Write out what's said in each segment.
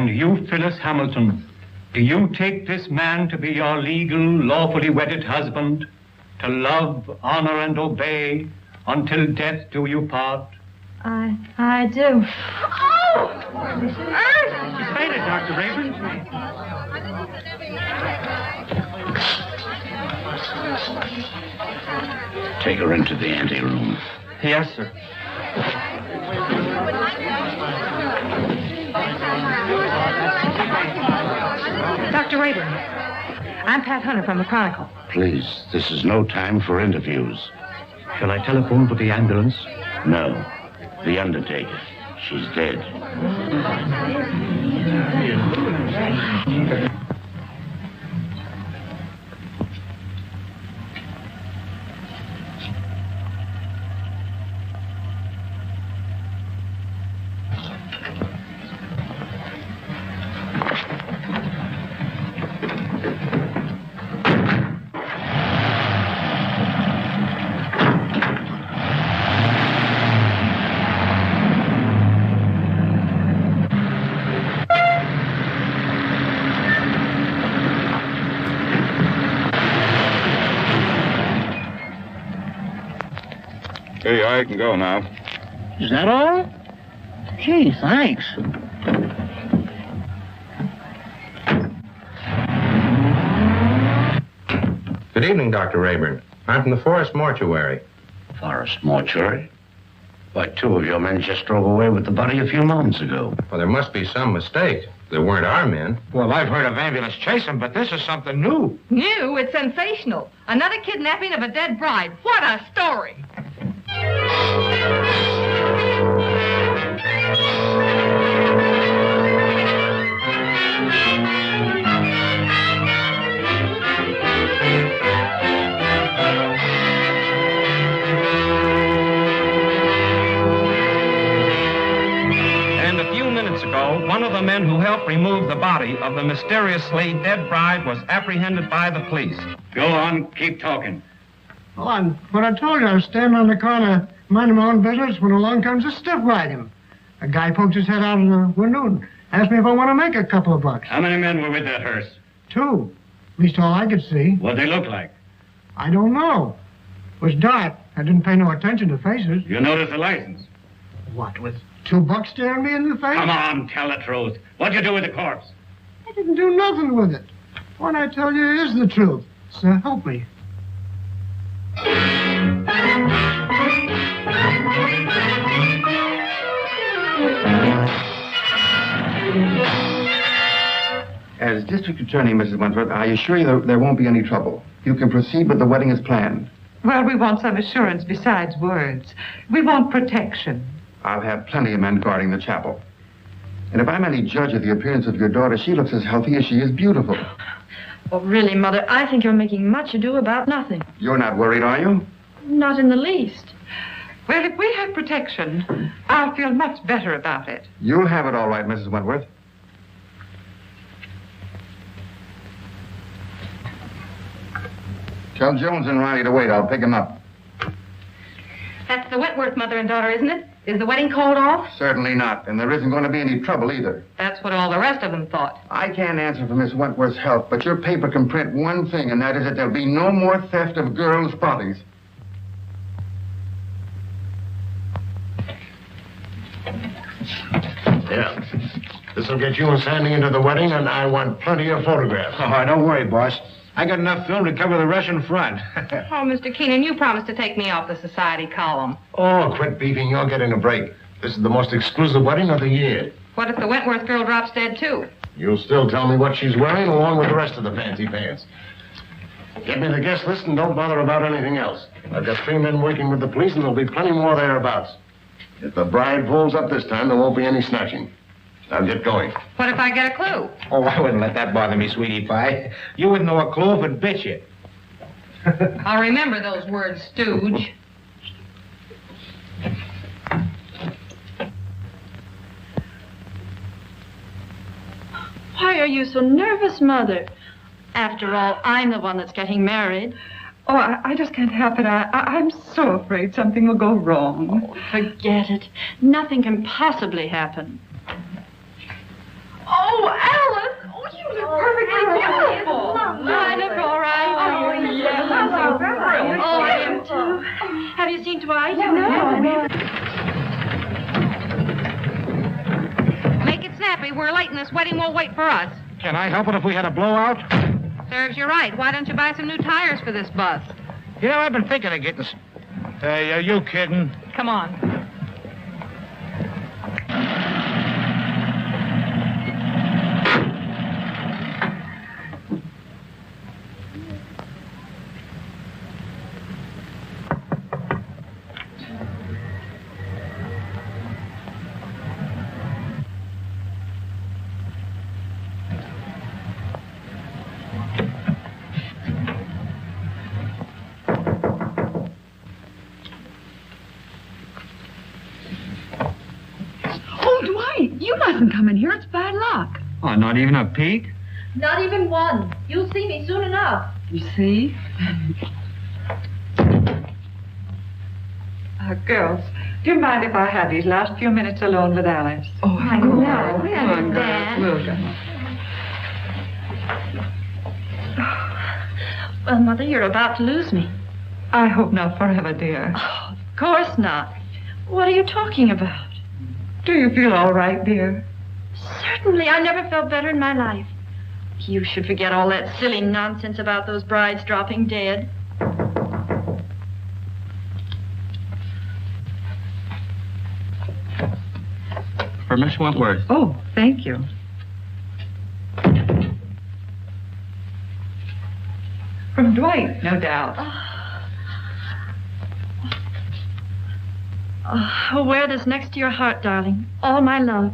And you, Phyllis Hamilton, do you take this man to be your legal, lawfully wedded husband, to love, honor, and obey, until death do you part? I do. Oh! She's fainted, Dr. Rayburn. Take her into the anteroom. Yes, sir. Dr. Rayburn, I'm Pat Hunter from the Chronicle. Please, this is no time for interviews. Shall I telephone for the ambulance? No. The undertaker. She's dead. Here you are, you can go now. Is that all? Gee, thanks. Good evening, Dr. Rayburn. I'm from the Forest Mortuary. Forest Mortuary? Why, two of your men just drove away with the body a few moments ago. Well, there must be some mistake. They weren't our men. Well, I've heard of ambulance chasing, but this is something new. New? It's sensational. Another kidnapping of a dead bride. What a story! And a few minutes ago, one of the men who helped remove the body of the mysteriously dead bride was apprehended by the police. Go on, keep talking. Well, what I told you, I was standing on the corner, minding my own business, when along comes a stiff riding. A guy poked his head out of the window and asked me if I want to make a couple of bucks. How many men were with that hearse? 2. At least all I could see. What'd they look like? I don't know. It was dark. I didn't pay no attention to faces. You noticed the license? What, with 2 bucks staring me in the face? Come on, tell the truth. What'd you do with the corpse? I didn't do nothing with it. What I tell you is the truth. So help me. As District Attorney, Mrs. Wentworth, I assure you there won't be any trouble. You can proceed with the wedding as planned. Well, we want some assurance besides words. We want protection. I'll have plenty of men guarding the chapel. And if I'm any judge of the appearance of your daughter, she looks as healthy as she is beautiful. Well, really, Mother, I think you're making much ado about nothing. You're not worried, are you? Not in the least. Well, if we have protection, I'll feel much better about it. You'll have it all right, Mrs. Wentworth. Tell Jones and Riley to wait. I'll pick him up. That's the Wentworth mother and daughter, isn't it? Is the wedding called off? Certainly not. And there isn't going to be any trouble either. That's what all the rest of them thought. I can't answer for Miss Wentworth's health, but your paper can print one thing, and that is that there'll be no more theft of girls' bodies. Yeah. This'll get you and Sandy into the wedding, and I want plenty of photographs. Oh, don't worry, boss. I got enough film to cover the Russian front. Oh, Mr. Keenan, you promised to take me off the society column. Oh, quit beefing. You're getting a break. This is the most exclusive wedding of the year. What if the Wentworth girl drops dead, too? You'll still tell me what she's wearing, along with the rest of the fancy pants. Get me the guest list and don't bother about anything else. I've got 3 men working with the police, and there'll be plenty more thereabouts. If the bride pulls up this time, there won't be any snatching. Now get going. What if I get a clue? Oh, I wouldn't let that bother me, sweetie pie. You wouldn't know a clue if it bit you. I'll remember those words, stooge. Why are you so nervous, Mother? After all, I'm the one that's getting married. Oh, I just can't help it. I'm so afraid something will go wrong. Oh, forget it. Nothing can possibly happen. Oh, Alice! Oh, you look perfectly beautiful. I look all right. Oh, yes, I'm so thrilled. Oh, I am too. Have you seen Dwight? No. Make it snappy. We're late and this wedding won't wait for us. Can I help it if we had a blowout? Serves you right. Why don't you buy some new tires for this bus? You know, I've been thinking of getting... Hey, are you kidding? Come on. You mustn't come in here. It's bad luck. Oh, not even a peek? Not even one. You'll see me soon enough. You see? Girls, do you mind if I have these last few minutes alone with Alice? Oh, I know. We understand. We'll go. Well, Mother, you're about to lose me. I hope not forever, dear. Oh, of course not. What are you talking about? Do you feel all right, dear? Certainly. I never felt better in my life. You should forget all that silly nonsense about those brides dropping dead. For Miss Wentworth. Oh, thank you. From Dwight, no doubt. Oh, wear this next to your heart, darling. All my love.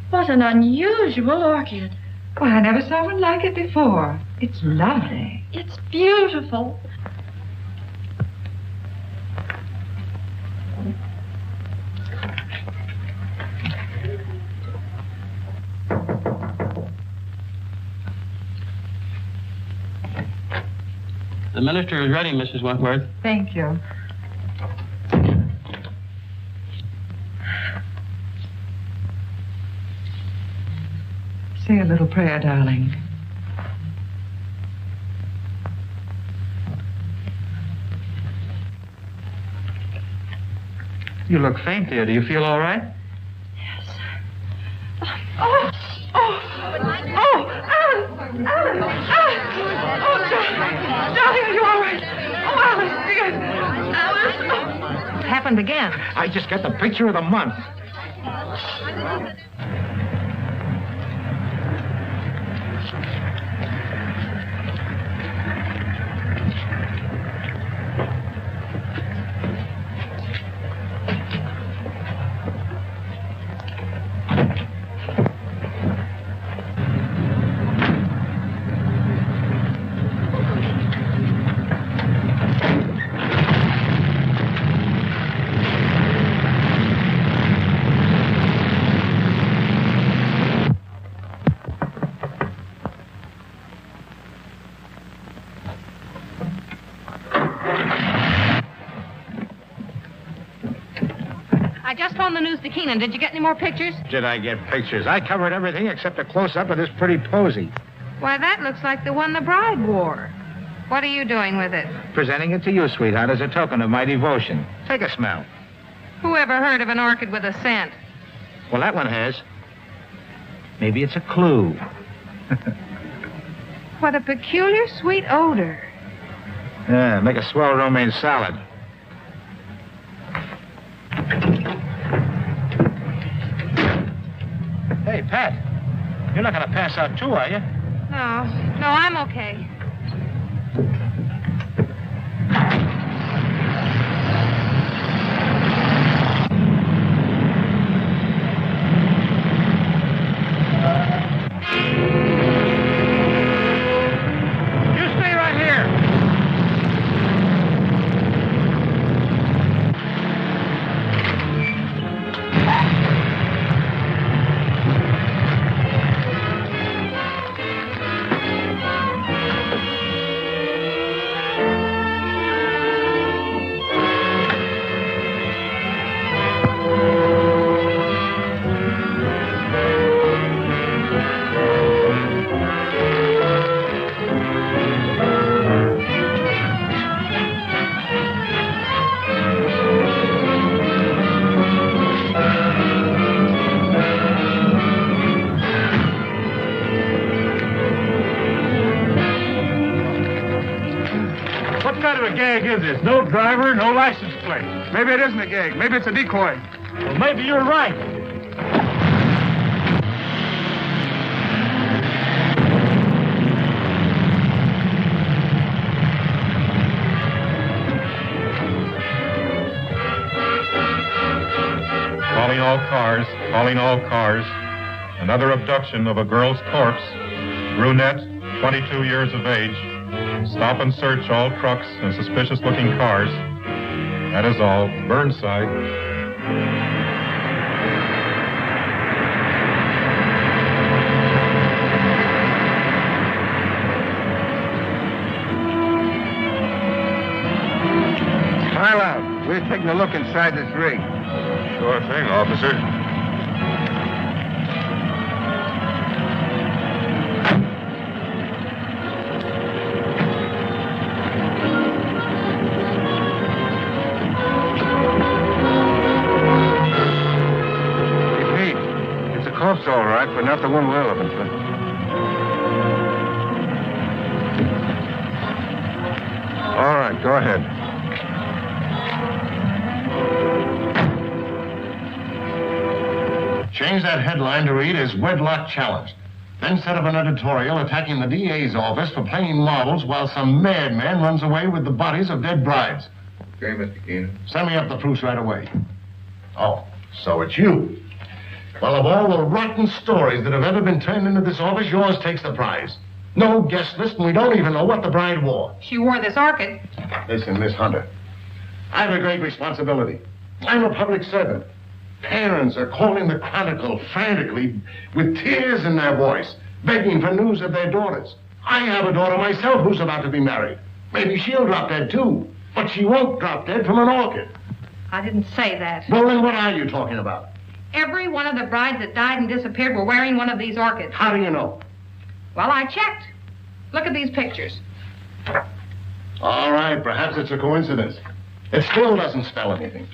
What an unusual orchid. Well, I never saw one like it before. It's lovely. It's beautiful. The minister is ready, Mrs. Wentworth. Thank you. Say a little prayer, darling. You look faint, dear. Do you feel all right? Yes. Oh, Alice! Oh, darling, are you all right? Oh, Alice, dear. Alice! Happened again. I just got the picture of the month. I just phoned the news to Keenan. Did you get any more pictures? Did I get pictures? I covered everything except a close-up of this pretty posy. Why, that looks like the one the bride wore. What are you doing with it? Presenting it to you, sweetheart, as a token of my devotion. Take a smell. Who ever heard of an orchid with a scent? Well, that one has. Maybe it's a clue. What a peculiar sweet odor. Yeah, make a swell romaine salad. Hey, Pat, you're not going to pass out too, are you? No, I'm okay. You stay right here. What kind of a gag is this? No driver, no license plate. Maybe it isn't a gag. Maybe it's a decoy. Well, maybe you're right. Calling all cars, calling all cars. Another abduction of a girl's corpse. Brunette, 22 years of age. Stop and search all trucks and suspicious-looking cars. That is all. Burnside. Smile out. We're taking a look inside this rig. Sure thing, officer. Corpse, all right, but not the one we're looking for. All right, go ahead. Change that headline to read as Wedlock Challenged. Then set up an editorial attacking the DA's office for playing marbles while some madman runs away with the bodies of dead brides. Okay, Mr. Keenan. Send me up the proofs right away. Oh, so it's you. Well, of all the rotten stories that have ever been turned into this office, yours takes the prize. No guest list, and we don't even know what the bride wore. She wore this orchid. Listen, Miss Hunter, I have a great responsibility. I'm a public servant. Parents are calling the Chronicle frantically with tears in their voice, begging for news of their daughters. I have a daughter myself who's about to be married. Maybe she'll drop dead, too. But she won't drop dead from an orchid. I didn't say that. Well, then what are you talking about? Every one of the brides that died and disappeared were wearing one of these orchids. How do you know? Well, I checked. Look at these pictures. All right, perhaps it's a coincidence. It still doesn't spell anything.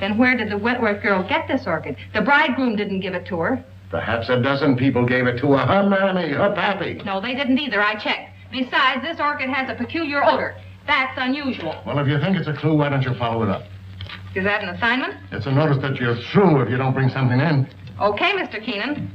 Then where did the Wentworth girl get this orchid? The bridegroom didn't give it to her. Perhaps a dozen people gave it to her. Her mammy, her pappy. No, they didn't either. I checked. Besides, this orchid has a peculiar odor. That's unusual. Well, if you think it's a clue, why don't you follow it up? Is that an assignment? It's a notice that you're through if you don't bring something in. Okay, Mr. Keenan.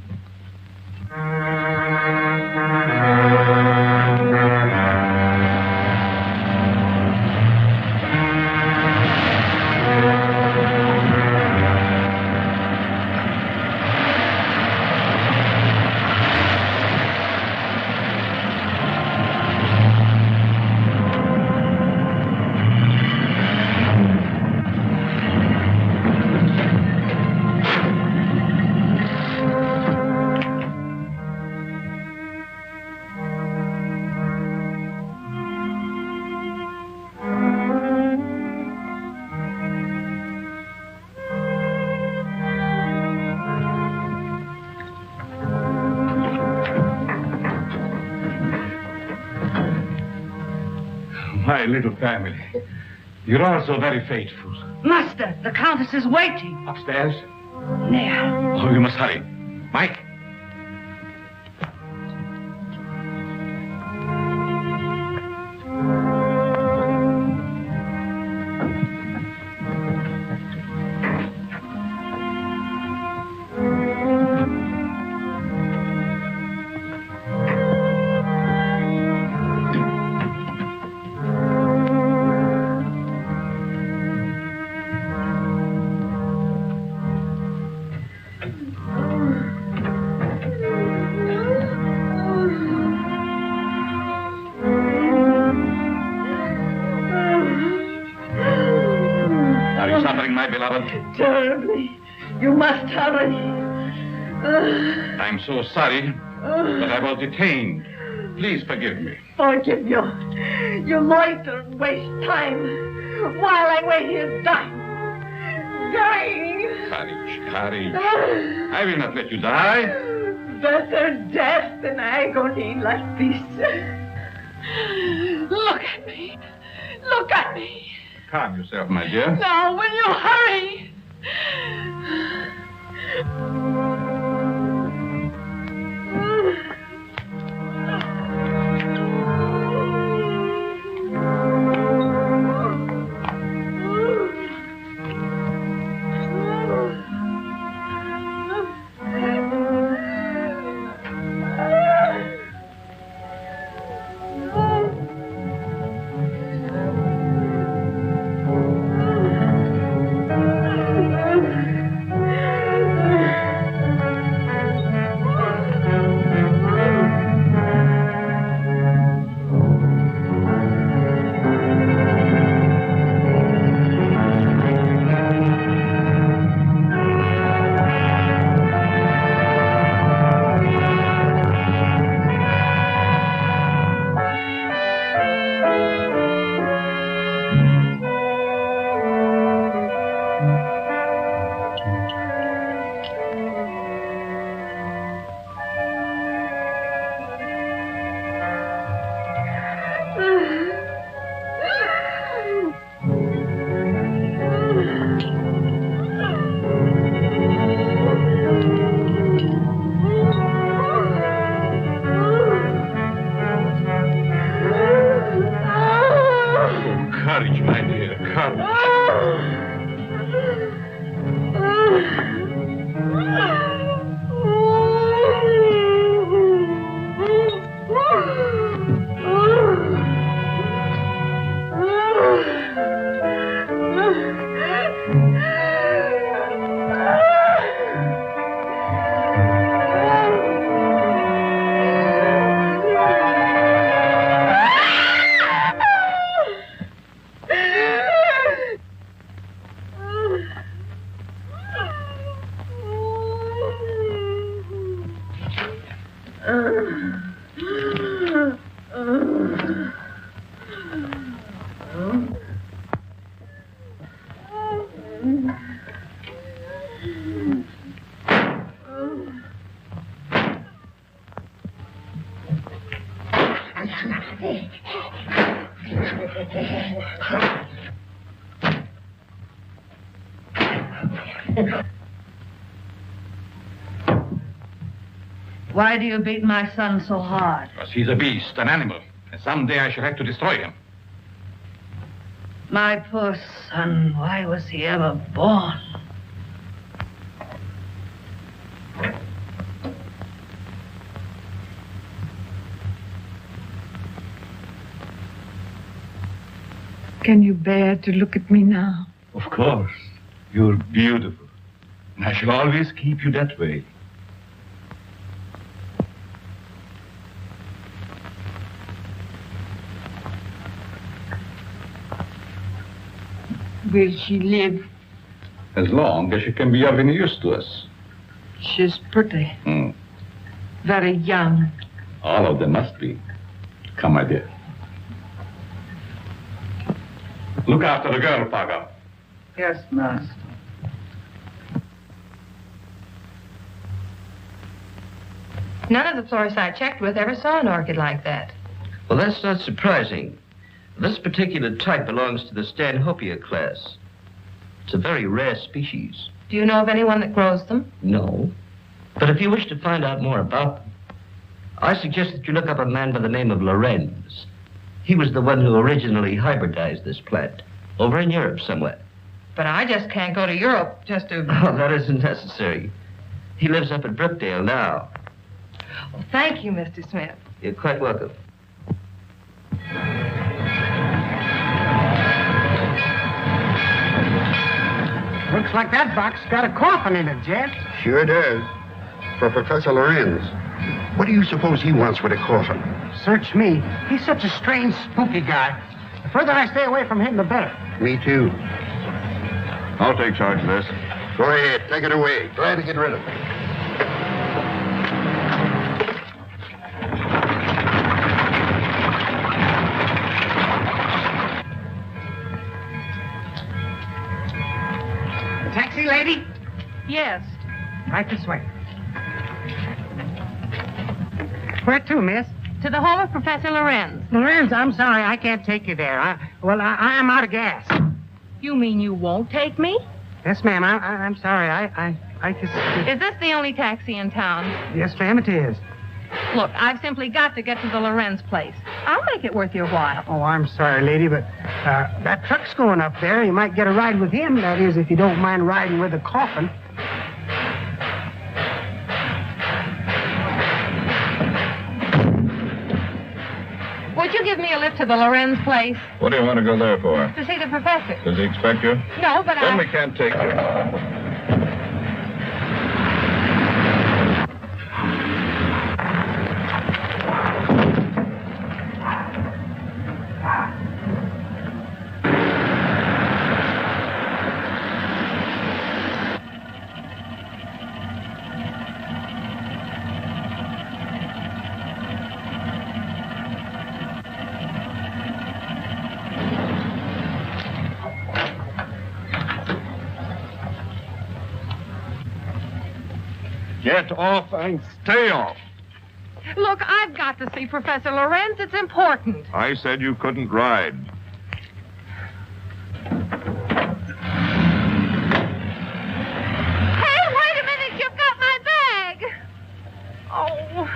My little family. You're all so very faithful. Master, the Countess is waiting. Upstairs? There. Oh, you must hurry. Mike? Terribly. You must hurry. I'm so sorry that I was detained. Please forgive me. Forgive you. You loiter and waste time while I wait here dying. Dying. Courage. I will not let you die. Better death than agony like this. Look at me. Look at me. Calm yourself, my dear. Now, will you hurry? Courage, my dear, courage. Why do you beat my son so hard? Because he's a beast, an animal. And someday I shall have to destroy him. My poor son, why was he ever born? Can you bear to look at me now? Of course. You're beautiful. And I shall always keep you that way. Will she live? As long as she can be of any use to us. She's pretty. Very young. All of them must be. Come, my dear. Look after the girl, Paga. Yes, master. None of the florists I checked with ever saw an orchid like that. Well, that's not surprising. This particular type belongs to the Stanhopea class. It's a very rare species. Do you know of anyone that grows them? No. But if you wish to find out more about them, I suggest that you look up a man by the name of Lorenz. He was the one who originally hybridized this plant, over in Europe somewhere. But I just can't go to Europe just to... Oh, that isn't necessary. He lives up at Brookdale now. Well, thank you, Mr. Smith. You're quite welcome. Looks like that box got a coffin in it, Jet. Sure does. For Professor Lorenz. What do you suppose he wants with a coffin? Search me. He's such a strange, spooky guy. The further I stay away from him, the better. Me too. I'll take charge of this. Go ahead, take it away. Glad to get rid of it. Taxi, lady? Yes. Right this way. Where to, miss? To the home of Professor Lorenz. Lorenz, I'm sorry, I can't take you there. I am out of gas. You mean you won't take me? Yes, ma'am. I'm sorry. I just... Is this the only taxi in town? Yes, ma'am, it is. Look, I've simply got to get to the Lorenz place. I'll make it worth your while. Oh, I'm sorry, lady, but that truck's going up there. You might get a ride with him. That is, if you don't mind riding with a coffin. Would you give me a lift to the Lorenz place? What do you want to go there for? To see the professor. Does he expect you? No, but Then we can't take you. Get off and stay off. Look, I've got to see Professor Lorenz. It's important. I said you couldn't ride. Hey, wait a minute. You've got my bag. Oh.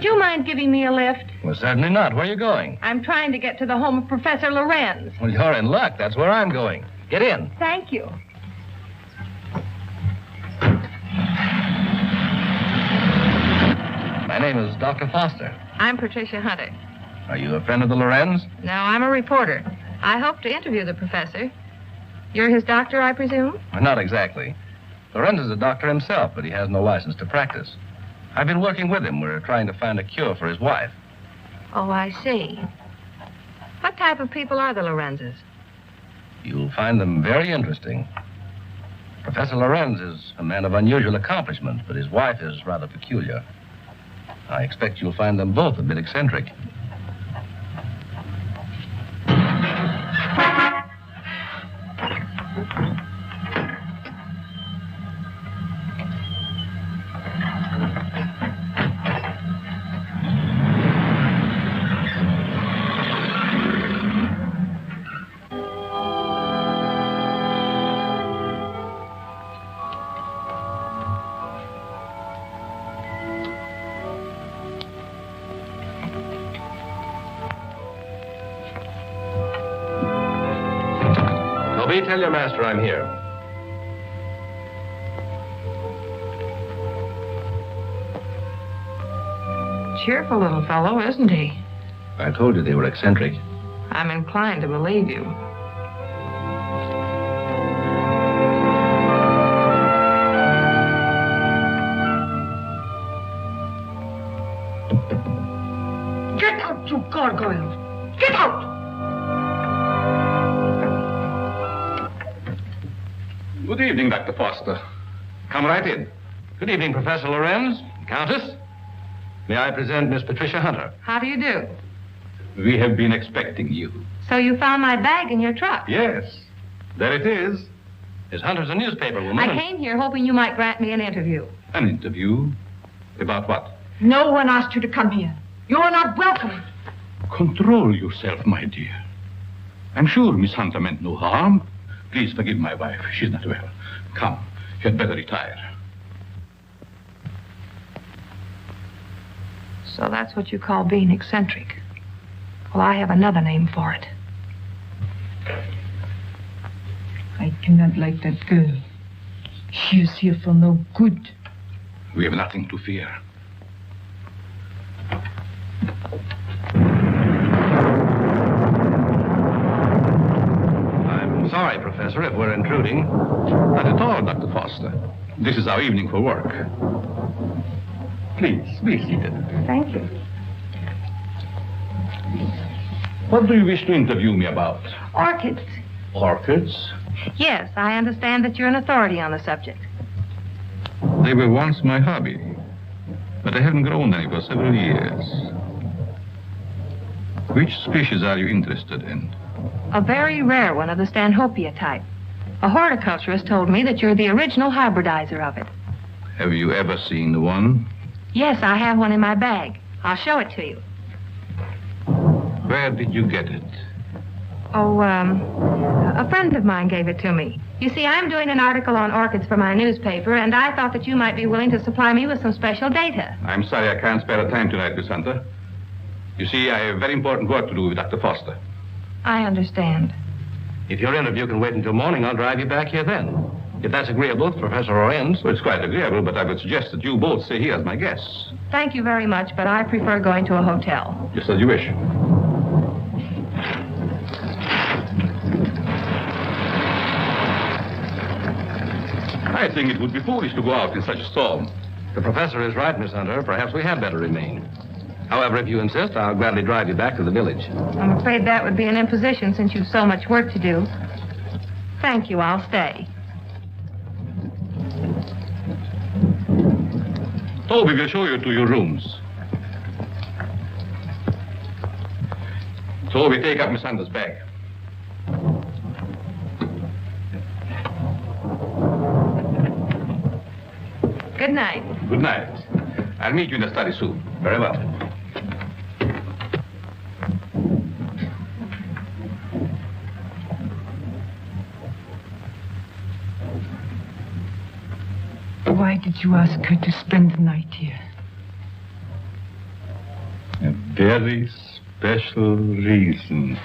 Would you mind giving me a lift? Well, certainly not. Where are you going? I'm trying to get to the home of Professor Lorenz. Well, you're in luck. That's where I'm going. Get in. Thank you. My name is Dr. Foster. I'm Patricia Hunter. Are you a friend of the Lorenz? No, I'm a reporter. I hope to interview the professor. You're his doctor, I presume? Well, not exactly. Lorenz is a doctor himself, but he has no license to practice. I've been working with him. We're trying to find a cure for his wife. Oh, I see. What type of people are the Lorenzes? You'll find them very interesting. Professor Lorenz is a man of unusual accomplishments, but his wife is rather peculiar. I expect you'll find them both a bit eccentric. Tell your master I'm here. Cheerful little fellow, isn't he? I told you they were eccentric. I'm inclined to believe you. Get out, you gargoyles! Get out! Good evening, Dr. Foster. Come right in. Good evening, Professor Lorenz, Countess. May I present Miss Patricia Hunter? How do you do? We have been expecting you. So you found my bag in your truck? Yes. There it is. Miss Hunter's a newspaper woman. I came here hoping you might grant me an interview. An interview? About what? No one asked you to come here. You are not welcome. Control yourself, my dear. I'm sure Miss Hunter meant no harm. Please forgive my wife. She's not well. Come, you had better retire. So that's what you call being eccentric. Well, I have another name for it. I cannot like that girl. She is here for no good. We have nothing to fear. Sorry, Professor, if we're intruding. Not at all, Dr. Foster. This is our evening for work. Please, be seated. Thank you. What do you wish to interview me about? Orchids. Orchids? Yes, I understand that you're an authority on the subject. They were once my hobby, but I haven't grown any for several years. Which species are you interested in? A very rare one of the Stanhopea type. A horticulturist told me that you're the original hybridizer of it. Have you ever seen one? Yes, I have one in my bag. I'll show it to you. Where did you get it? Oh, a friend of mine gave it to me. You see, I'm doing an article on orchids for my newspaper, and I thought that you might be willing to supply me with some special data. I'm sorry I can't spare the time tonight, Miss Hunter. You see, I have very important work to do with Dr. Foster. I understand. If your interview can wait until morning, I'll drive you back here then. If that's agreeable to Professor Lorenz. Well, it's quite agreeable, but I would suggest that you both stay here as my guests. Thank you very much, but I prefer going to a hotel. Just as you wish. I think it would be foolish to go out in such a storm. The professor is right, Miss Hunter. Perhaps we had better remain. However, if you insist, I'll gladly drive you back to the village. I'm afraid that would be an imposition since you've so much work to do. Thank you, I'll stay. Toby will show you to your rooms. Toby, take up Miss Hunter's bag. Good night. Good night. I'll meet you in the study soon. Very well. Why did you ask her to spend the night here? very special reason.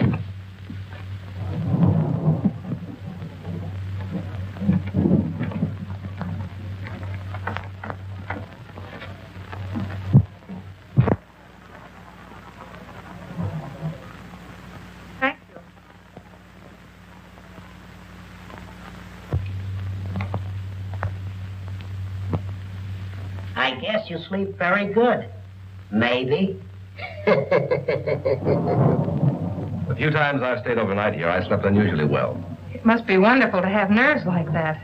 I guess you sleep very good. Maybe. The few times I've stayed overnight here, I slept unusually well. It must be wonderful to have nerves like that.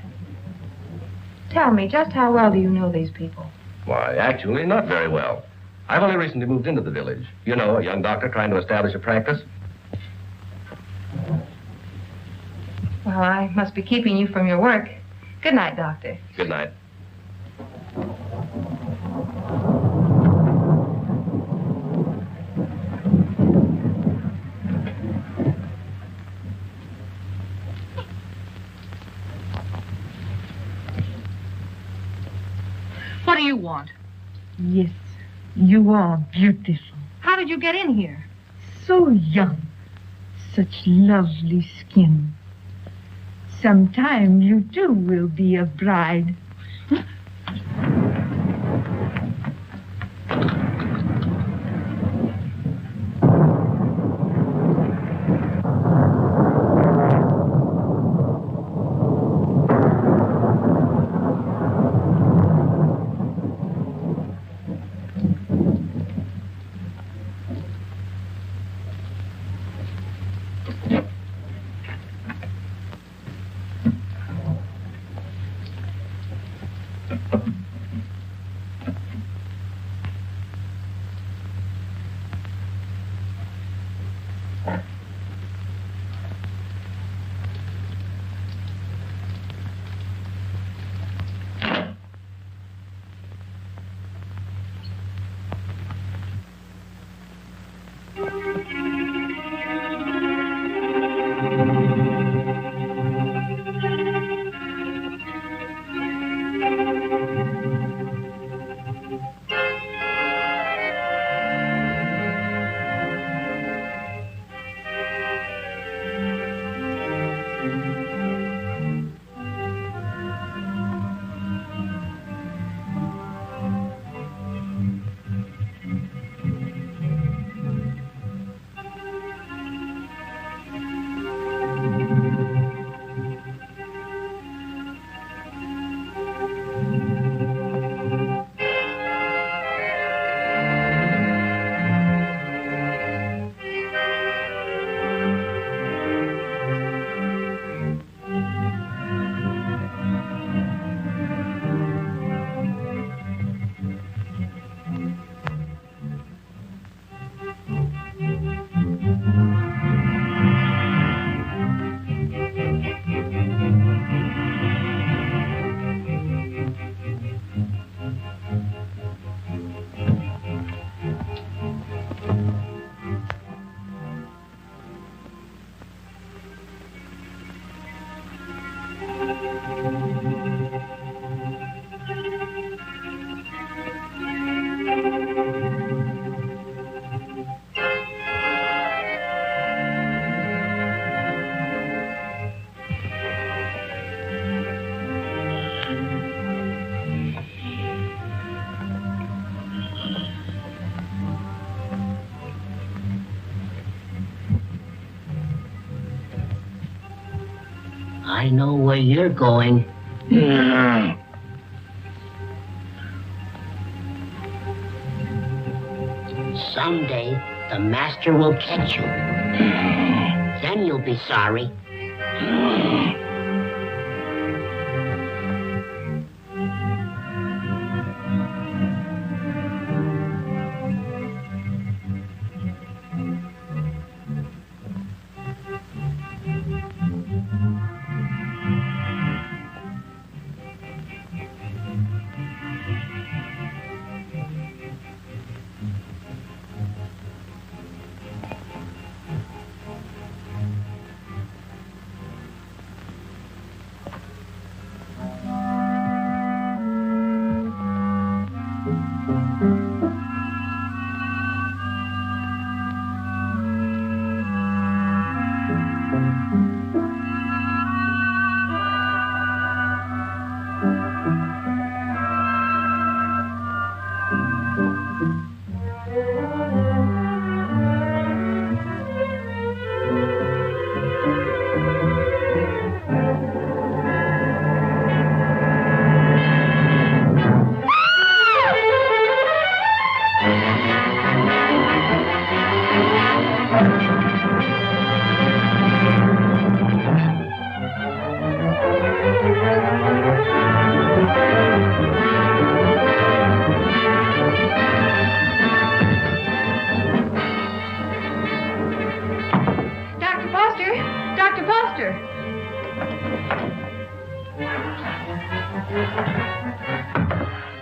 Tell me, just how well do you know these people? Why, actually, not very well. I've only recently moved into the village. You know, a young doctor trying to establish a practice. Well, I must be keeping you from your work. Good night, Doctor. Good night. What do you want? Yes, you are beautiful. How did you get in here? So young. Such lovely skin. Sometime you too will be a bride. I know where you're going. Someday, the master will catch you. Then you'll be sorry.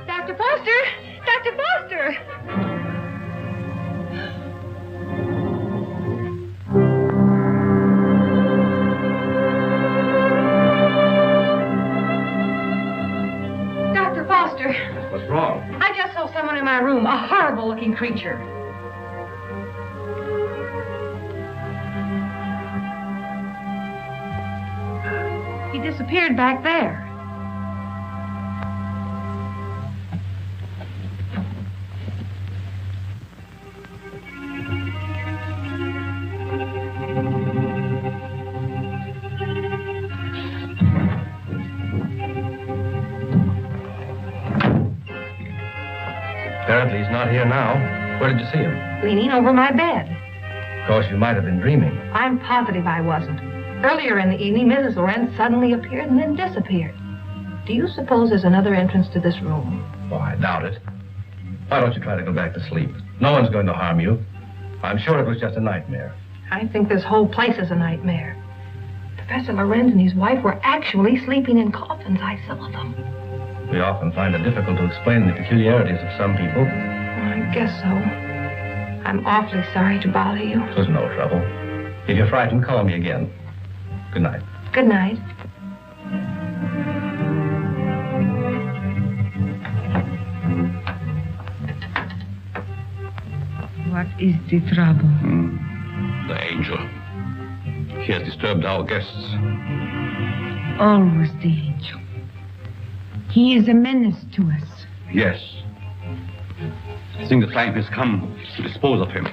Dr. Foster! Dr. Foster! Dr. Foster! What's wrong? I just saw someone in my room, a horrible-looking creature. He disappeared back there. Apparently he's not here now. Where did you see him? Leaning over my bed. Of course, you might have been dreaming. I'm positive I wasn't. Earlier in the evening, Mrs. Lorenz suddenly appeared and then disappeared. Do you suppose there's another entrance to this room? Oh, I doubt it. Why don't you try to go back to sleep? No one's going to harm you. I'm sure it was just a nightmare. I think this whole place is a nightmare. Professor Lorenz and his wife were actually sleeping in coffins. I saw them. We often find it difficult to explain the peculiarities of some people. I guess so. I'm awfully sorry to bother you. It was no trouble. If you're frightened, call me again. Good night. Good night. What is the trouble? The angel. He has disturbed our guests. Always the angel. He is a menace to us. Yes. I think the time has come to dispose of him.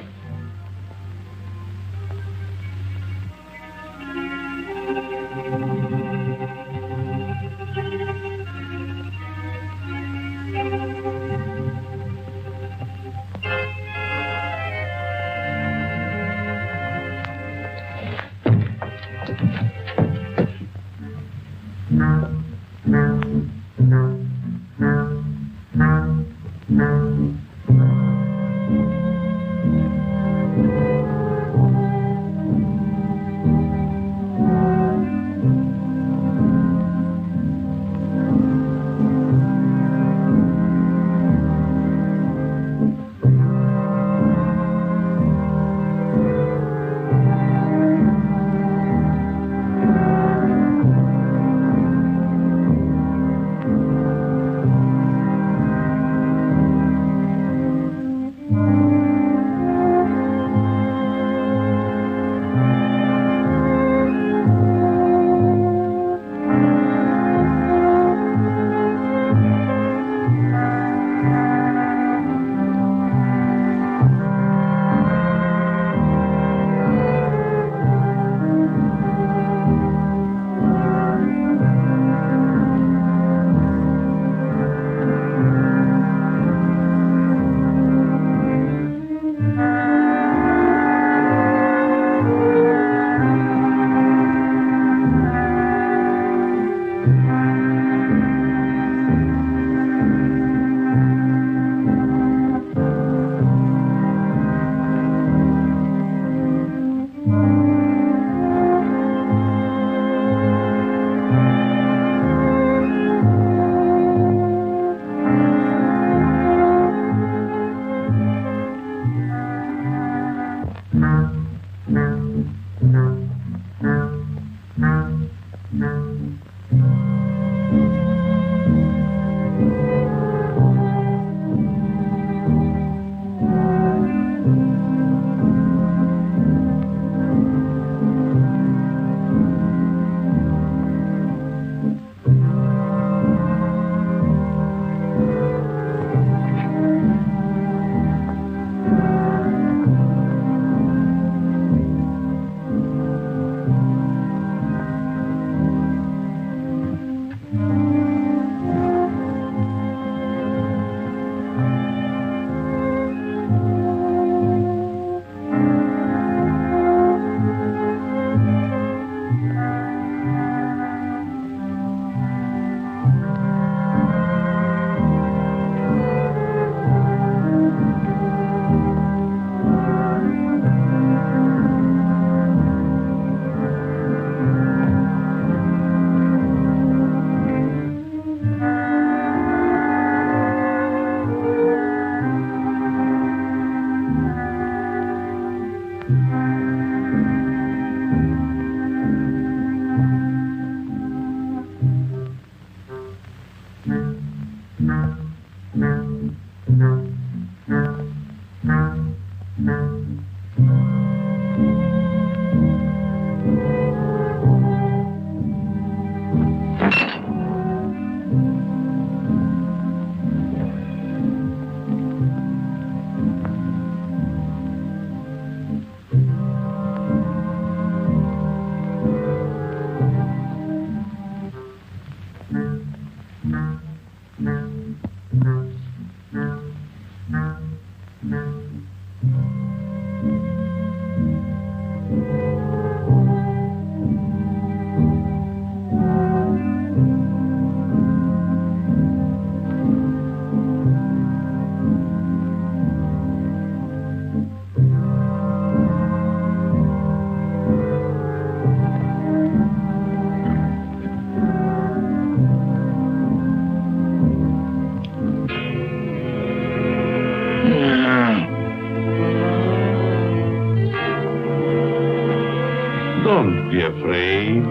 be afraid,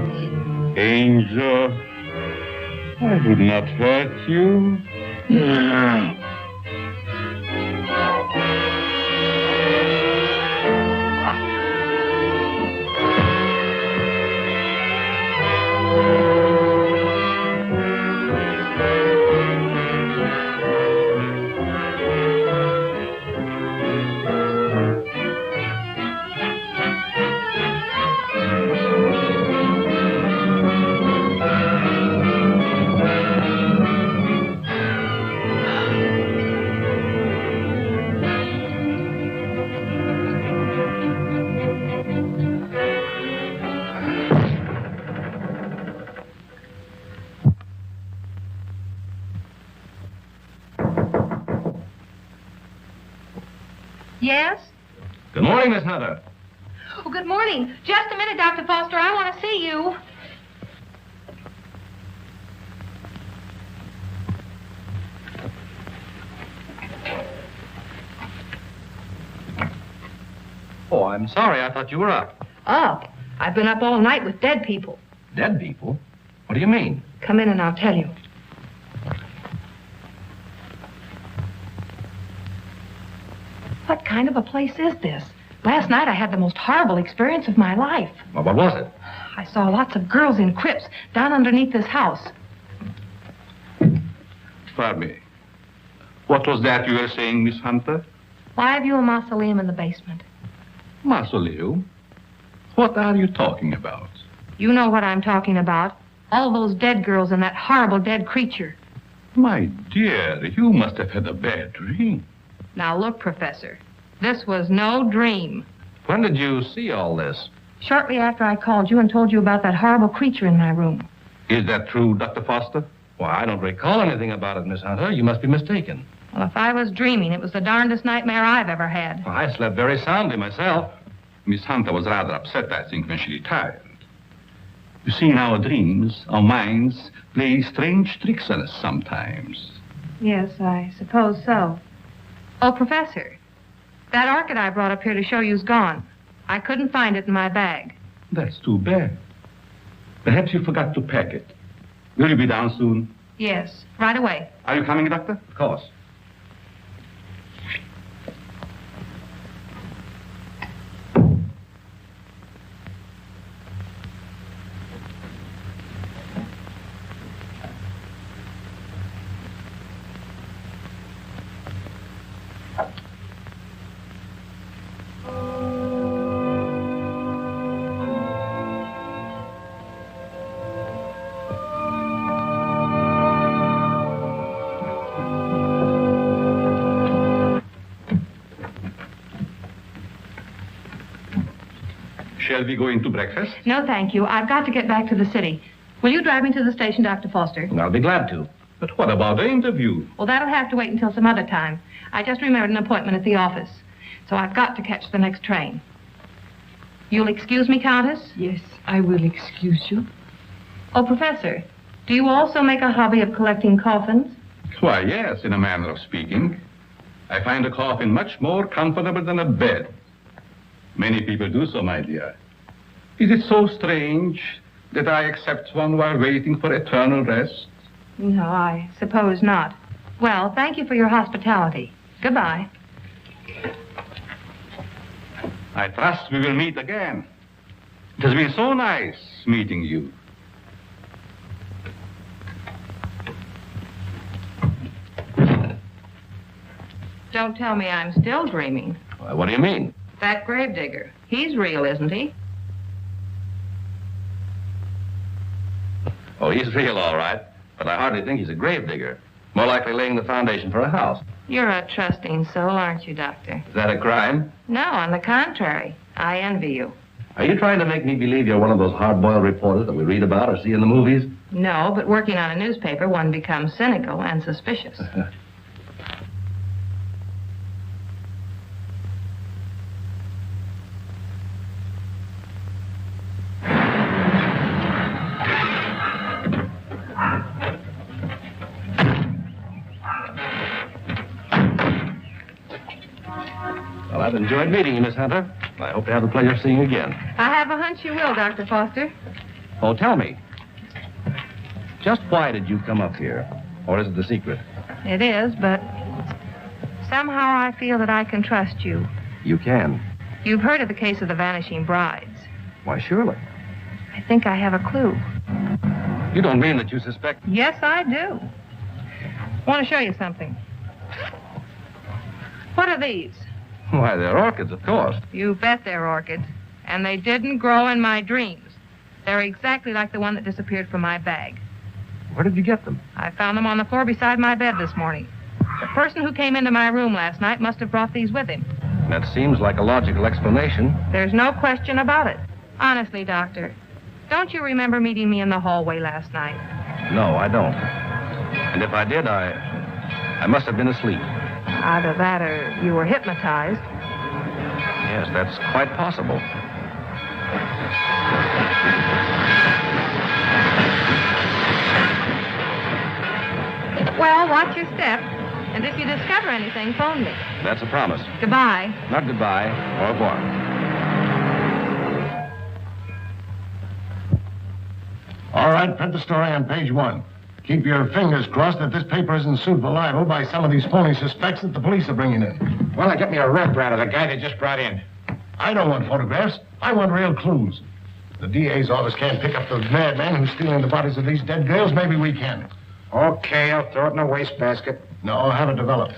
angel. I would not hurt you. Yes? Good morning, Miss Hunter. Oh, good morning. Just a minute, Dr. Foster. I want to see you. Oh, I'm sorry. I thought you were up. Up? I've been up all night with dead people. Dead people? What do you mean? Come in and I'll tell you. What kind of a place is this? Last night I had the most horrible experience of my life. Well, what was it? I saw lots of girls in crypts down underneath this house. Pardon me. What was that you were saying, Miss Hunter? Why have you a mausoleum in the basement? Mausoleum? What are you talking about? You know what I'm talking about. All those dead girls and that horrible dead creature. My dear, you must have had a bad dream. Now look, Professor, this was no dream. When did you see all this? Shortly after I called you and told you about that horrible creature in my room. Is that true, Dr. Foster? Why, I don't recall anything about it, Miss Hunter. You must be mistaken. Well, if I was dreaming, it was the darndest nightmare I've ever had. Well, I slept very soundly myself. Miss Hunter was rather upset, I think, when she retired. You see, in our dreams, our minds play strange tricks on us sometimes. Yes, I suppose so. Oh, Professor, that orchid I brought up here to show you's gone. I couldn't find it in my bag. That's too bad. Perhaps you forgot to pack it. Will you be down soon? Yes, right away. Are you coming, Doctor? Of course. Shall we go into breakfast? No, thank you. I've got to get back to the city. Will you drive me to the station, Dr. Foster? I'll be glad to. But what about the interview? Well, that'll have to wait until some other time. I just remembered an appointment at the office. So I've got to catch the next train. You'll excuse me, Countess? Yes, I will excuse you. Oh, Professor, do you also make a hobby of collecting coffins? Why, yes, in a manner of speaking. I find a coffin much more comfortable than a bed. Many people do so, my dear. Is it so strange that I accept one while waiting for eternal rest? No, I suppose not. Well, thank you for your hospitality. Goodbye. I trust we will meet again. It has been so nice meeting you. Don't tell me I'm still dreaming. Why, what do you mean? That gravedigger. He's real, isn't he? Oh, he's real, all right. But I hardly think he's a gravedigger. More likely laying the foundation for a house. You're a trusting soul, aren't you, Doctor? Is that a crime? No, on the contrary. I envy you. Are you trying to make me believe you're one of those hard-boiled reporters that we read about or see in the movies? No, but working on a newspaper, one becomes cynical and suspicious. Well, I've enjoyed meeting you, Miss Hunter. I hope to have the pleasure of seeing you again. I have a hunch you will, Dr. Foster. Oh, tell me. Just why did you come up here? Or is it the secret? It is, but somehow I feel that I can trust you. You can. You've heard of the case of the vanishing brides. Why, surely. I think I have a clue. You don't mean that you suspect... Yes, I do. I want to show you something. What are these? Why, they're orchids, of course. You bet they're orchids. And they didn't grow in my dreams. They're exactly like the one that disappeared from my bag. Where did you get them? I found them on the floor beside my bed this morning. The person who came into my room last night must have brought these with him. That seems like a logical explanation. There's no question about it. Honestly, Doctor, don't you remember meeting me in the hallway last night? No, I don't. And if I did, I must have been asleep. Either that or you were hypnotized. Yes, that's quite possible. Well, watch your step. And if you discover anything, phone me. That's a promise. Goodbye. Not goodbye. Au revoir. All right, print the story on page 1. Keep your fingers crossed that this paper isn't sued for libel by some of these phony suspects that the police are bringing in. Well, I got me a rep out of the guy they just brought in. I don't want photographs. I want real clues. The DA's office can't pick up the madman who's stealing the bodies of these dead girls. Maybe we can. Okay, I'll throw it in a wastebasket. No, have it developed.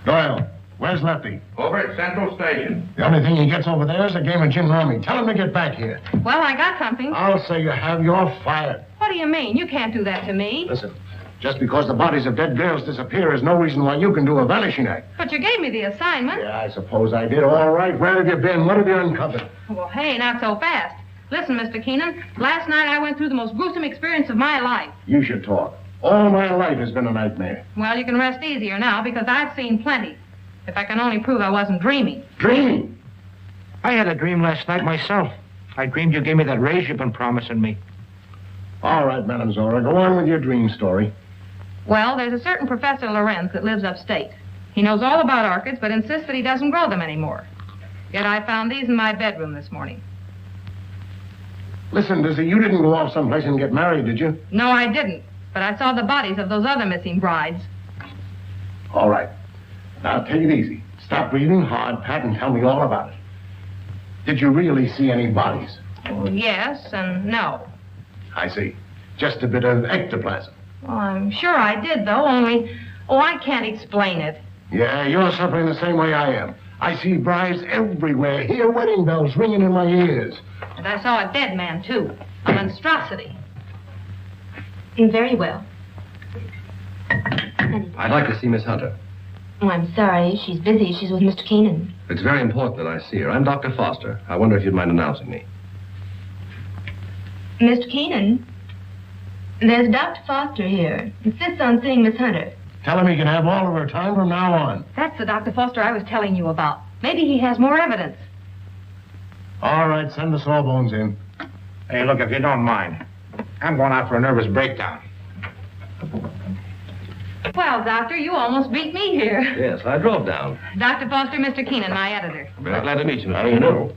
Doyle, where's Lefty? Over at Central Station. The only thing he gets over there is a game of gin rummy. Tell him to get back here. Well, I got something. I'll say you have. You're fired. What do you mean? You can't do that to me. Listen, just because the bodies of dead girls disappear is no reason why you can do a vanishing act. But you gave me the assignment. Yeah, I suppose I did. All right, where have you been? What have you uncovered? Well, hey, not so fast. Listen, Mr. Keenan, last night I went through the most gruesome experience of my life. You should talk. All my life has been a nightmare. Well, you can rest easier now because I've seen plenty. If I can only prove I wasn't dreaming. Dreaming? I had a dream last night myself. I dreamed you gave me that raise you've been promising me. All right, Madam Zora, go on with your dream story. Well, there's a certain Professor Lorenz that lives upstate. He knows all about orchids, but insists that he doesn't grow them anymore. Yet I found these in my bedroom this morning. Listen, Dizzy, you didn't go off someplace and get married, did you? No, I didn't. But I saw the bodies of those other missing brides. All right. Now, take it easy. Stop breathing hard, Pat, and tell me all about it. Did you really see any bodies? Well, yes and no. I see. Just a bit of ectoplasm. Well, I'm sure I did, though, only... Oh, I can't explain it. Yeah, you're suffering the same way I am. I see brides everywhere. Hear wedding bells ringing in my ears. And I saw a dead man, too. A monstrosity. Very well. I'd like to see Miss Hunter. Oh, I'm sorry. She's busy. She's with Mr. Keenan. It's very important that I see her. I'm Dr. Foster. I wonder if you'd mind announcing me. Mr. Keenan, there's Dr. Foster here. Insists on seeing Miss Hunter. Tell him he can have all of her time from now on. That's the Dr. Foster I was telling you about. Maybe he has more evidence. All right, send the sawbones in. Hey, look, if you don't mind, I'm going out for a nervous breakdown. Well, Doctor, you almost beat me here. Yes, I drove down. Dr. Foster, Mr. Keenan, my editor. Very glad to meet you, Mr. How do you Keenan. know?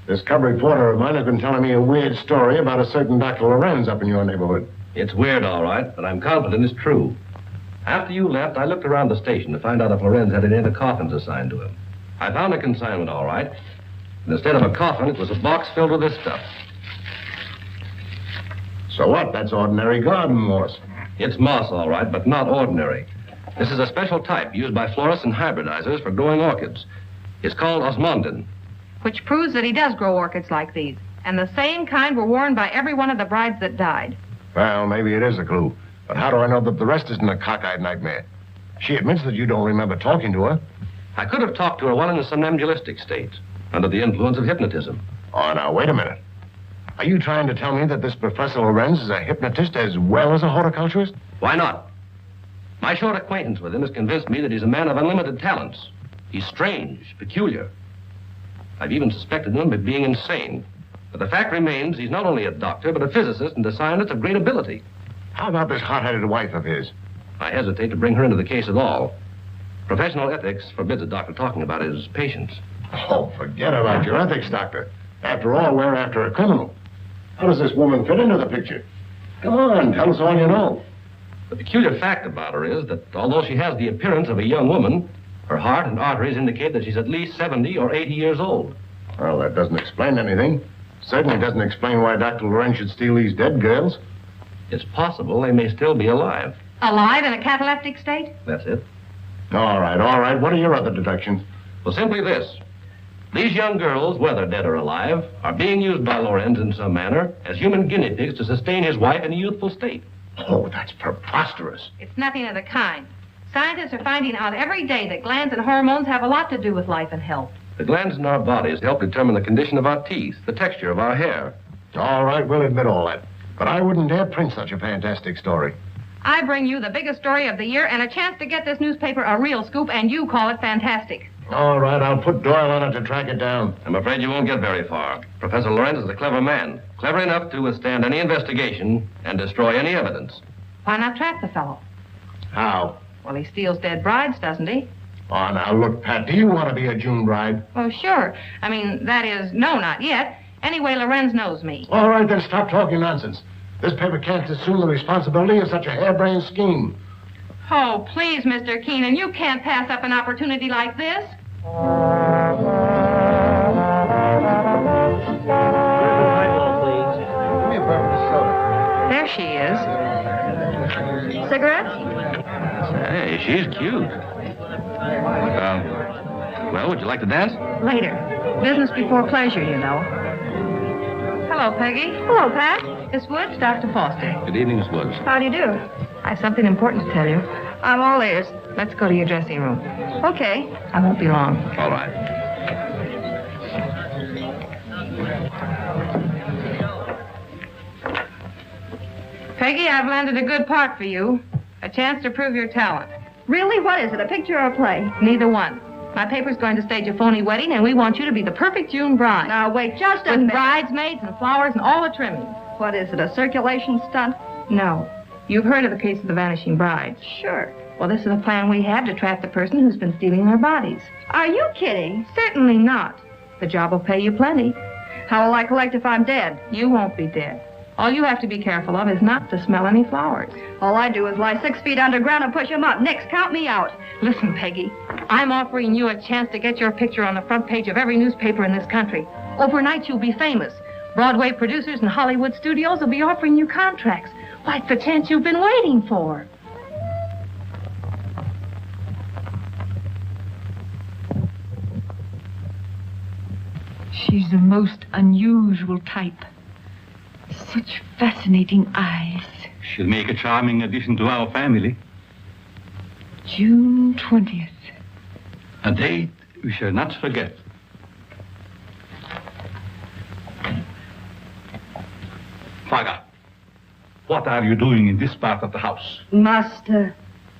This cub reporter of mine has been telling me a weird story about a certain Dr. Lorenz up in your neighborhood. It's weird, all right, but I'm confident it's true. After you left, I looked around the station to find out if Lorenz had any other coffins assigned to him. I found a consignment, all right. And instead of a coffin, it was a box filled with this stuff. So what? That's ordinary garden moss. It's moss, all right, but not ordinary. This is a special type used by florists and hybridizers for growing orchids. It's called osmundin. Which proves that he does grow orchids like these. And the same kind were worn by every one of the brides that died. Well, maybe it is a clue. But how do I know that the rest isn't a cockeyed nightmare? She admits that you don't remember talking to her. I could have talked to her while in a somnambulistic state, under the influence of hypnotism. Oh, now, wait a minute. Are you trying to tell me that this Professor Lorenz is a hypnotist as well as a horticulturist? Why not? My short acquaintance with him has convinced me that he's a man of unlimited talents. He's strange, peculiar. I've even suspected him of being insane. But the fact remains he's not only a doctor, but a physicist and a scientist of great ability. How about this hot-headed wife of his? I hesitate to bring her into the case at all. Professional ethics forbids a doctor talking about his patients. Oh, forget about your ethics, Doctor. After all, we're after a criminal. How does this woman fit into the picture? Come on, tell us all you know. The peculiar fact about her is that although she has the appearance of a young woman, her heart and arteries indicate that she's at least 70 or 80 years old. Well, that doesn't explain anything. Certainly doesn't explain why Dr. Lorenz should steal these dead girls. It's possible they may still be alive. Alive in a cataleptic state? That's it. All right. What are your other deductions? Well, simply this. These young girls, whether dead or alive, are being used by Lorenz in some manner as human guinea pigs to sustain his wife in a youthful state. Oh, that's preposterous. It's nothing of the kind. Scientists are finding out every day that glands and hormones have a lot to do with life and health. The glands in our bodies help determine the condition of our teeth, the texture of our hair. All right, we'll admit all that. But I wouldn't dare print such a fantastic story. I bring you the biggest story of the year and a chance to get this newspaper a real scoop, and you call it fantastic. All right, I'll put Doyle on it to track it down. I'm afraid you won't get very far. Professor Lorenz is a clever man, clever enough to withstand any investigation and destroy any evidence. Why not trap the fellow? How? Well, he steals dead brides, doesn't he? Oh, now, look, Pat, do you want to be a June bride? Oh, sure. I mean, that is, no, not yet. Anyway, Lorenz knows me. All right, then stop talking nonsense. This paper can't assume the responsibility of such a harebrained scheme. Oh, please, Mr. Keenan, you can't pass up an opportunity like this. There she is. Cigarettes? Hey, she's cute. Well, would you like to dance? Later. Business before pleasure, you know. Hello, Peggy. Hello, Pat. Miss Woods, Dr. Foster. Good evening, Miss Woods. How do you do? I have something important to tell you. I'm all ears. Let's go to your dressing room. Okay. I won't be long. All right. Peggy, I've landed a good part for you. A chance to prove your talent. Really? What is it, a picture or a play? Neither one. My paper's going to stage a phony wedding, and we want you to be the perfect June bride. Now, wait just a With minute. bridesmaids and flowers and all the trimmings. What is it, a circulation stunt? No. You've heard of the case of the vanishing brides. Sure. Well, this is a plan we have to trap the person who's been stealing their bodies. Are you kidding? Certainly not. The job will pay you plenty. How will I collect if I'm dead? You won't be dead. All you have to be careful of is not to smell any flowers. All I do is lie 6 feet underground and push them up. Next, count me out. Listen, Peggy, I'm offering you a chance to get your picture on the front page of every newspaper in this country. Overnight, you'll be famous. Broadway producers and Hollywood studios will be offering you contracts. Why, it's the chance you've been waiting for. She's the most unusual type. Such fascinating eyes. She'll make a charming addition to our family. June 20th. A date we shall not forget. Faga, what are you doing in this part of the house? Master,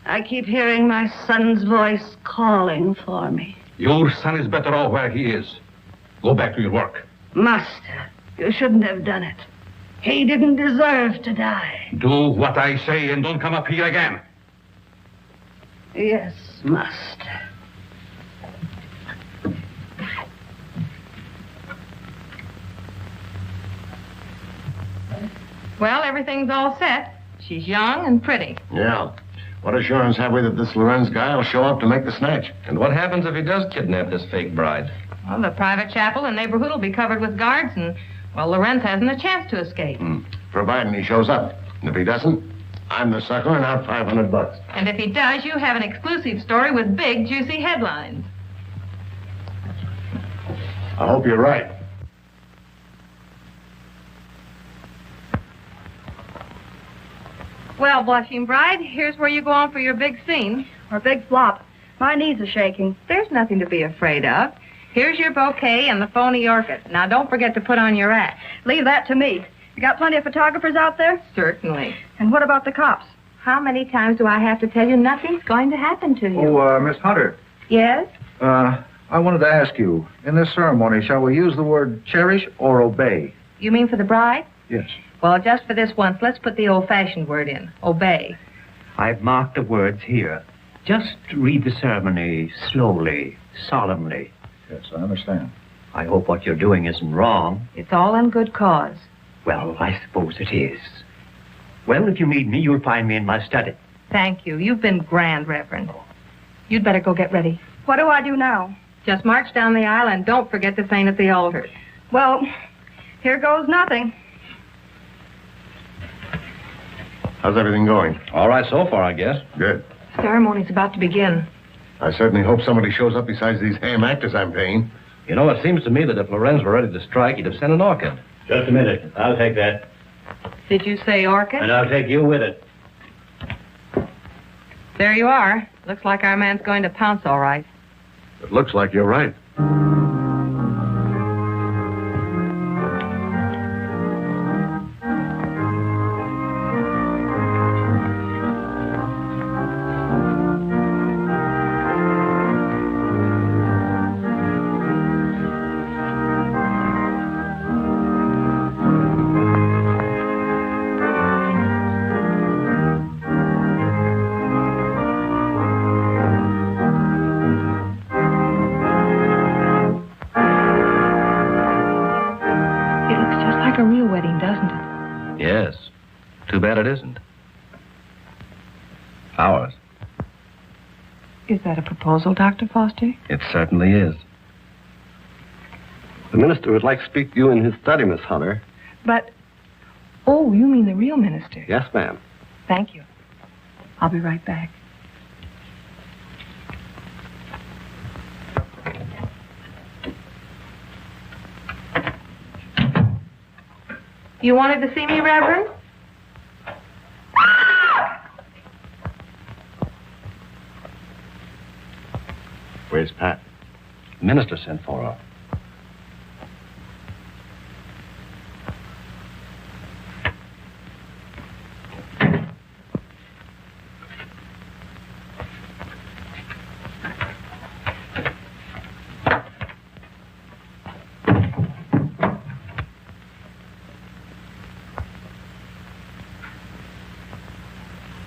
I keep hearing my son's voice calling for me. Your son is better off where he is. Go back to your work. Master, you shouldn't have done it. He didn't deserve to die. Do what I say and don't come up here again. Yes, Master. Well, everything's all set. She's young and pretty. Yeah. What assurance have we that this Lorenz guy will show up to make the snatch? And what happens if he does kidnap this fake bride? Well, the private chapel and neighborhood will be covered with guards, and, well, Lorenz hasn't a chance to escape. Providing he shows up. And if he doesn't, I'm the sucker and out $500. And if he does, you have an exclusive story with big, juicy headlines. I hope you're right. Well, blushing bride, here's where you go on for your big scene, or big flop. My knees are shaking. There's nothing to be afraid of. Here's your bouquet and the phony orchid. Now, don't forget to put on your act. Leave that to me. You got plenty of photographers out there? Certainly. And what about the cops? How many times do I have to tell you nothing's going to happen to you? Oh, Miss Hunter. Yes? I wanted to ask you, in this ceremony, shall we use the word cherish or obey? You mean for the bride? Yes. Well, just for this once, let's put the old-fashioned word in. Obey. I've marked the words here. Just read the ceremony slowly, solemnly. Yes, I understand. I hope what you're doing isn't wrong. It's all in good cause. Well, I suppose it is. Well, if you need me, you'll find me in my study. Thank you. You've been grand, Reverend. You'd better go get ready. What do I do now? Just march down the aisle and don't forget to faint at the altar. Well, here goes nothing. How's everything going? All right so far, I guess. Good. Ceremony's about to begin. I certainly hope somebody shows up besides these ham actors I'm paying. You know, it seems to me that if Lorenz were ready to strike, he'd have sent an orchid. Just a minute. I'll take that. Did you say orchid? And I'll take you with it. There you are. Looks like our man's going to pounce all right. It looks like you're right. Yes. Too bad it isn't. Ours. Is that a proposal, Dr. Foster? It certainly is. The minister would like to speak to you in his study, Miss Hunter. But, oh, you mean the real minister? Yes, ma'am. Thank you. I'll be right back. You wanted to see me, Reverend? Where's Pat? The minister sent for her.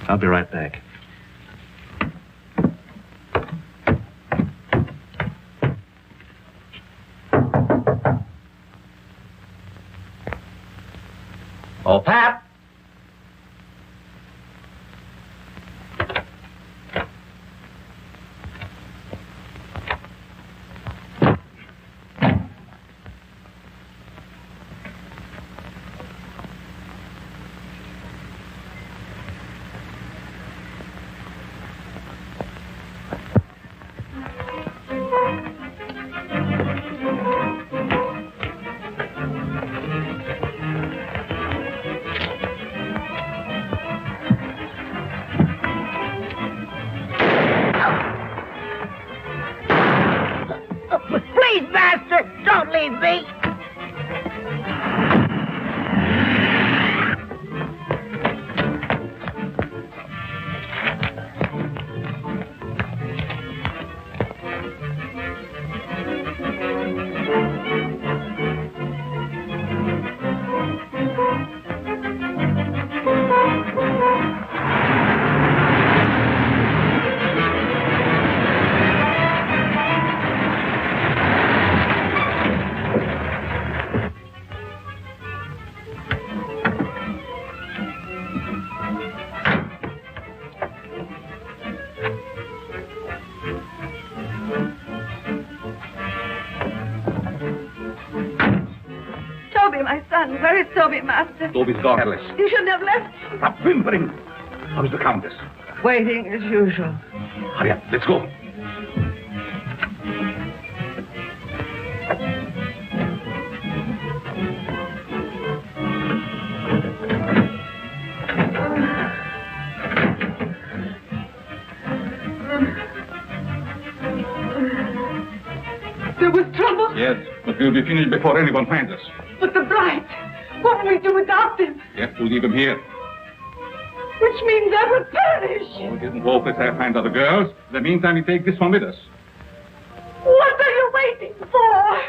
I'll be right back. Oh, Pat! Please, Master, don't leave me. Where is Toby, Master? Toby's gone, Alice. You shouldn't have left. Stop whimpering. How's the Countess? Waiting as usual. Hurry up, let's go. There was trouble? Yes, but we'll be finished before anyone finds us. But the bride, what will we do without them? We have to leave him here. Which means I will perish. Oh, it isn't hopeless I find other girls. In the meantime, we take this one with us. What are you waiting for?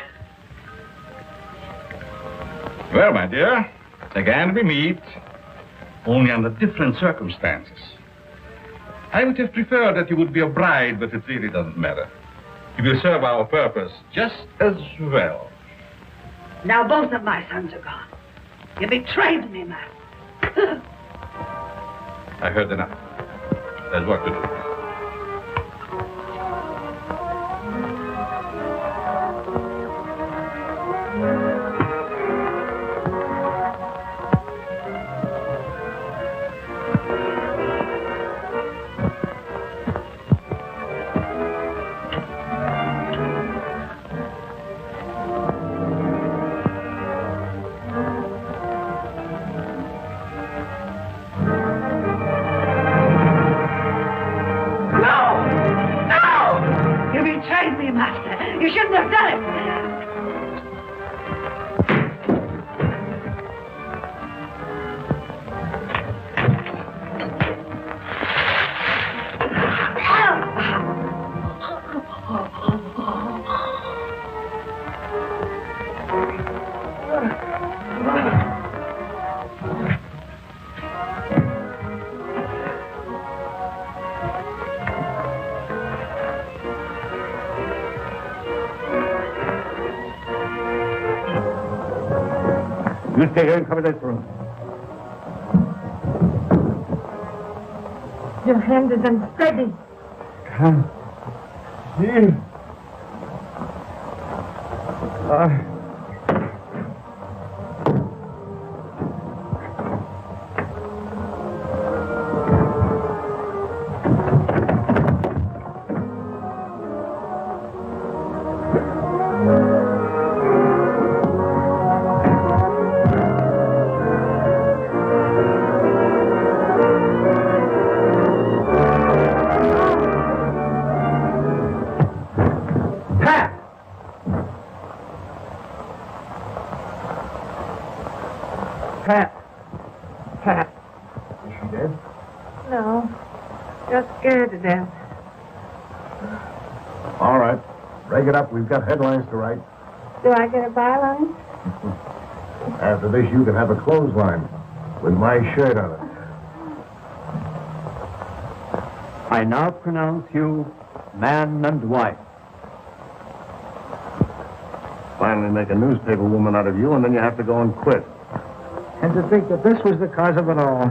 Well, my dear, again we meet, only under different circumstances. I would have preferred that you would be a bride, but it really doesn't matter. He will serve our purpose just as well. Now both of my sons are gone. You betrayed me, Master. I heard enough. There's work to do. You shouldn't have done it. You stay here and cover this room. Your hand is unsteady. Come in. Pat. Is she dead? No. Just scared to death. All right. Break it up. We've got headlines to write. Do I get a byline? After this, you can have a clothesline with my shirt on it. I now pronounce you man and wife. Finally make a newspaper woman out of you, and then you have to go and quit. And to think that this was the cause of it all.